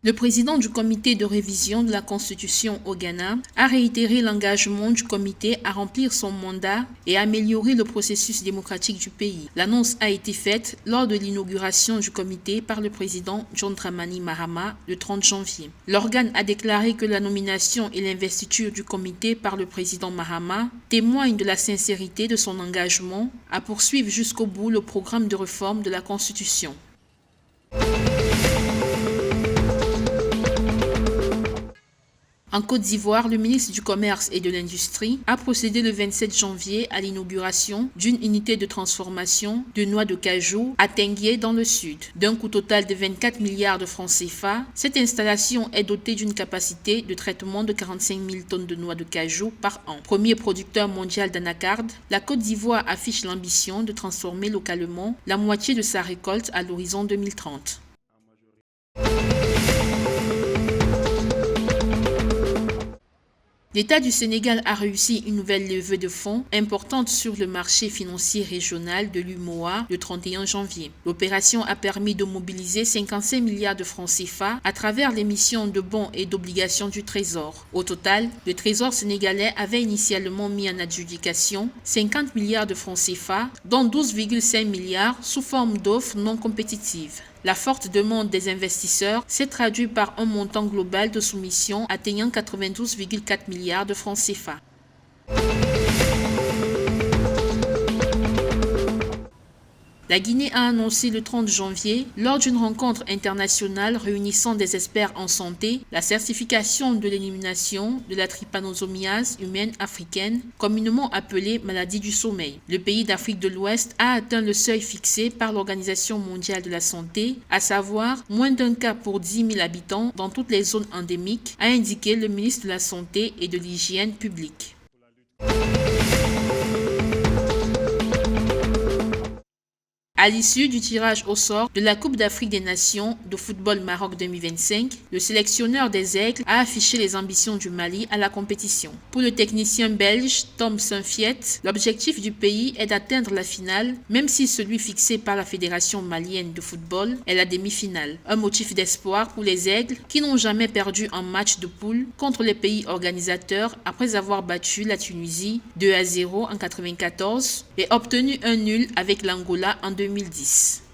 Le président du comité de révision de la Constitution au Ghana a réitéré l'engagement du comité à remplir son mandat et à améliorer le processus démocratique du pays. L'annonce a été faite lors de l'inauguration du comité par le président John Dramani Mahama le 30 janvier. L'organe a déclaré que la nomination et l'investiture du comité par le président Mahama témoignent de la sincérité de son engagement à poursuivre jusqu'au bout le programme de réforme de la Constitution. En Côte d'Ivoire, le ministre du Commerce et de l'Industrie a procédé le 27 janvier à l'inauguration d'une unité de transformation de noix de cajou à Tenguier dans le sud. D'un coût total de 24 milliards de francs CFA, cette installation est dotée d'une capacité de traitement de 45 000 tonnes de noix de cajou par an. Premier producteur mondial d'anacarde, la Côte d'Ivoire affiche l'ambition de transformer localement la moitié de sa récolte à l'horizon 2030. L'État du Sénégal a réussi une nouvelle levée de fonds importante sur le marché financier régional de l'UMOA le 31 janvier. L'opération a permis de mobiliser 55 milliards de francs CFA à travers l'émission de bons et d'obligations du Trésor. Au total, le Trésor sénégalais avait initialement mis en adjudication 50 milliards de francs CFA, dont 12,5 milliards sous forme d'offres non compétitives. La forte demande des investisseurs s'est traduite par un montant global de soumission atteignant 92,4 milliards de francs CFA. La Guinée a annoncé le 30 janvier, lors d'une rencontre internationale réunissant des experts en santé, la certification de l'élimination de la trypanosomiase humaine africaine, communément appelée maladie du sommeil. Le pays d'Afrique de l'Ouest a atteint le seuil fixé par l'Organisation mondiale de la santé, à savoir moins d'un cas pour 10 000 habitants dans toutes les zones endémiques, a indiqué le ministre de la Santé et de l'Hygiène publique. À l'issue du tirage au sort de la Coupe d'Afrique des Nations de football Maroc 2025, le sélectionneur des Aigles a affiché les ambitions du Mali à la compétition. Pour le technicien belge Tom Saint-Fiet, l'objectif du pays est d'atteindre la finale, même si celui fixé par la Fédération malienne de football est la demi-finale. Un motif d'espoir pour les Aigles qui n'ont jamais perdu un match de poule contre les pays organisateurs après avoir battu la Tunisie 2-0 en 1994 et obtenu un nul avec l'Angola en 2010.